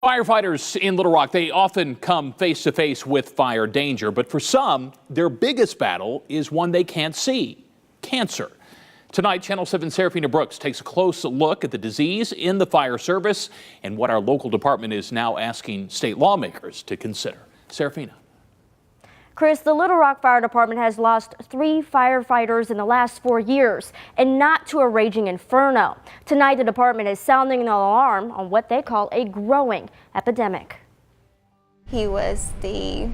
Firefighters in Little Rock, they often come face to face with fire danger, but for some, their biggest battle is one they can't see: cancer. Tonight, Channel 7's Serafina Brooks takes a close look at the disease in the fire service and what our local department is now asking state lawmakers to consider. Serafina. Chris, the Little Rock Fire Department has lost 3 firefighters in the last 4 years, and not to a raging inferno. Tonight, the department is sounding an alarm on what they call a growing epidemic. He was the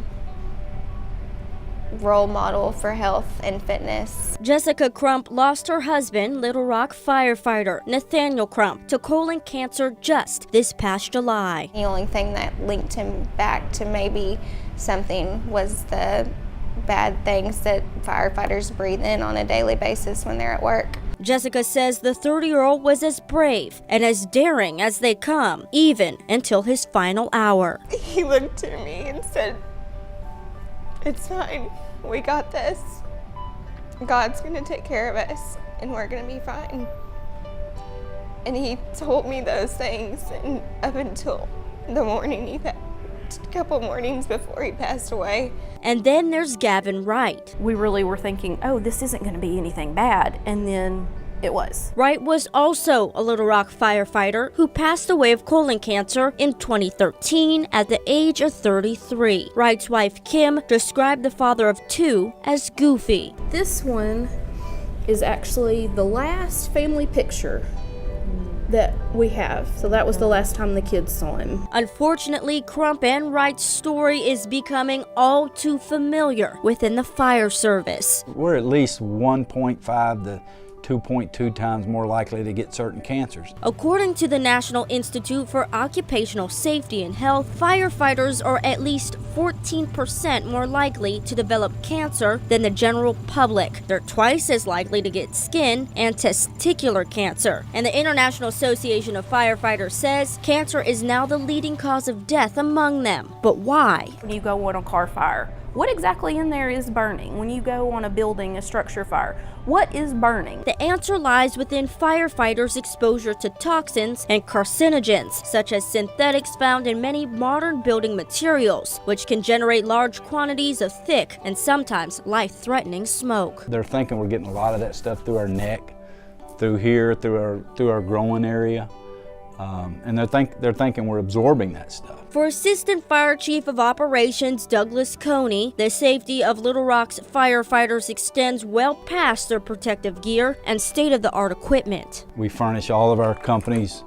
role model for health and fitness. Jessica Crump lost her husband, Little Rock firefighter Nathaniel Crump, to colon cancer just this past July. The only thing that linked him back to maybe something was the bad things that firefighters breathe in on a daily basis when they're at work. Jessica says the 30-year-old was as brave and as daring as they come, even until his final hour. He looked at me and said, "It's fine, we got this. God's gonna take care of us and we're gonna be fine." And he told me those things, and up until the morning a couple mornings before he passed away. And then there's Gavin Wright. We really were thinking, oh, this isn't going to be anything bad, and then it was. Wright was also a Little Rock firefighter who passed away of colon cancer in 2013 at the age of 33. Wright's wife, Kim, described the father of 2 as goofy. This one is actually the last family picture that we have. So that was the last time the kids saw him. Unfortunately, Crump and Wright's story is becoming all too familiar within the fire service. We're at least 1.5 to 2.2 times more likely to get certain cancers. According to the National Institute for Occupational Safety and Health, firefighters are at least 14% more likely to develop cancer than the general public. They're twice as likely to get skin and testicular cancer. And the International Association of Firefighters says cancer is now the leading cause of death among them. But why? When you go on a car fire, what exactly in there is burning? When you go on a building, a structure fire, what is burning? The answer lies within firefighters' exposure to toxins and carcinogens, such as synthetics found in many modern building materials, which can generate large quantities of thick and sometimes life-threatening smoke. They're thinking we're getting a lot of that stuff through our neck, through here, through our groin area. And they're thinking we're absorbing that stuff. For Assistant Fire Chief of Operations Douglas Coney, the safety of Little Rock's firefighters extends well past their protective gear and state-of-the-art equipment. We furnish all of our companies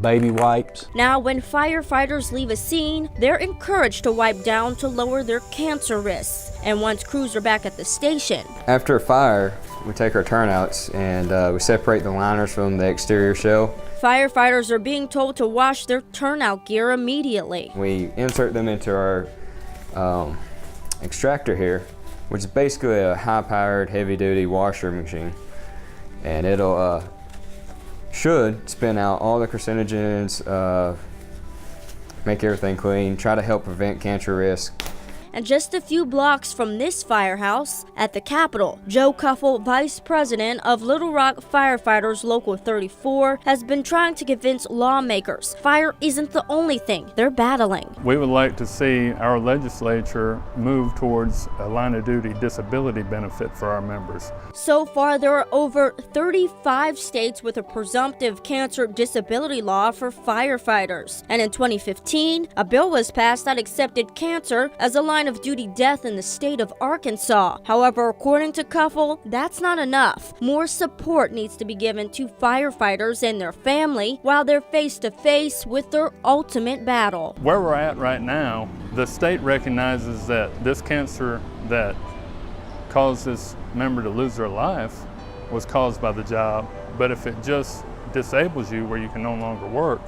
baby wipes. Now, when firefighters leave a scene, they're encouraged to wipe down to lower their cancer risks. And once crews are back at the station, after a fire, we take our turnouts and we separate the liners from the exterior shell. Firefighters are being told to wash their turnout gear immediately. We insert them into our extractor here, which is basically a high-powered, heavy-duty washer machine. And it'll should spin out all the carcinogens, make everything clean, try to help prevent cancer risk. And just a few blocks from this firehouse at the Capitol, Joe Cuffle, Vice President of Little Rock Firefighters Local 34, has been trying to convince lawmakers fire isn't the only thing they're battling. We would like to see our legislature move towards a line of duty disability benefit for our members. So far, there are over 35 states with a presumptive cancer disability law for firefighters. And in 2015, a bill was passed that accepted cancer as a line of duty death in the state of Arkansas. However, according to Cuffle, that's not enough. More support needs to be given to firefighters and their family while they're face to face with their ultimate battle. Where we're at right now, the state recognizes that this cancer that caused this member to lose their life was caused by the job, but if it just disables you where you can no longer work,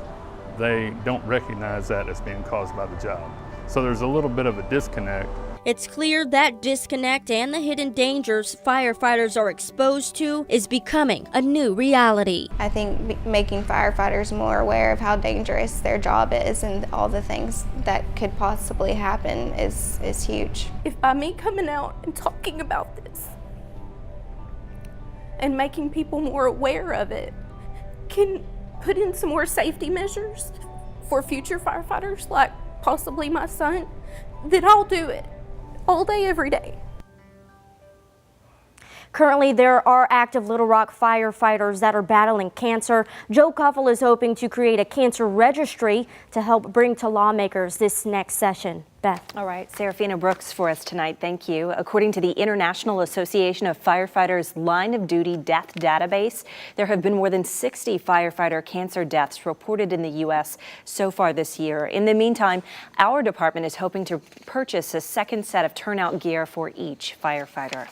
they don't recognize that as being caused by the job. So there's a little bit of a disconnect. It's clear that disconnect and the hidden dangers firefighters are exposed to is becoming a new reality. I think making firefighters more aware of how dangerous their job is and all the things that could possibly happen is huge. If by me coming out and talking about this and making people more aware of it can put in some more safety measures for future firefighters, like possibly my son, then I'll do it all day, every day. Currently, there are active Little Rock firefighters that are battling cancer. Joe Kuffel is hoping to create a cancer registry to help bring to lawmakers this next session. Beth. All right, Serafina Brooks for us tonight. Thank you. According to the International Association of Firefighters Line of Duty Death Database, there have been more than 60 firefighter cancer deaths reported in the U.S. so far this year. In the meantime, our department is hoping to purchase a second set of turnout gear for each firefighter.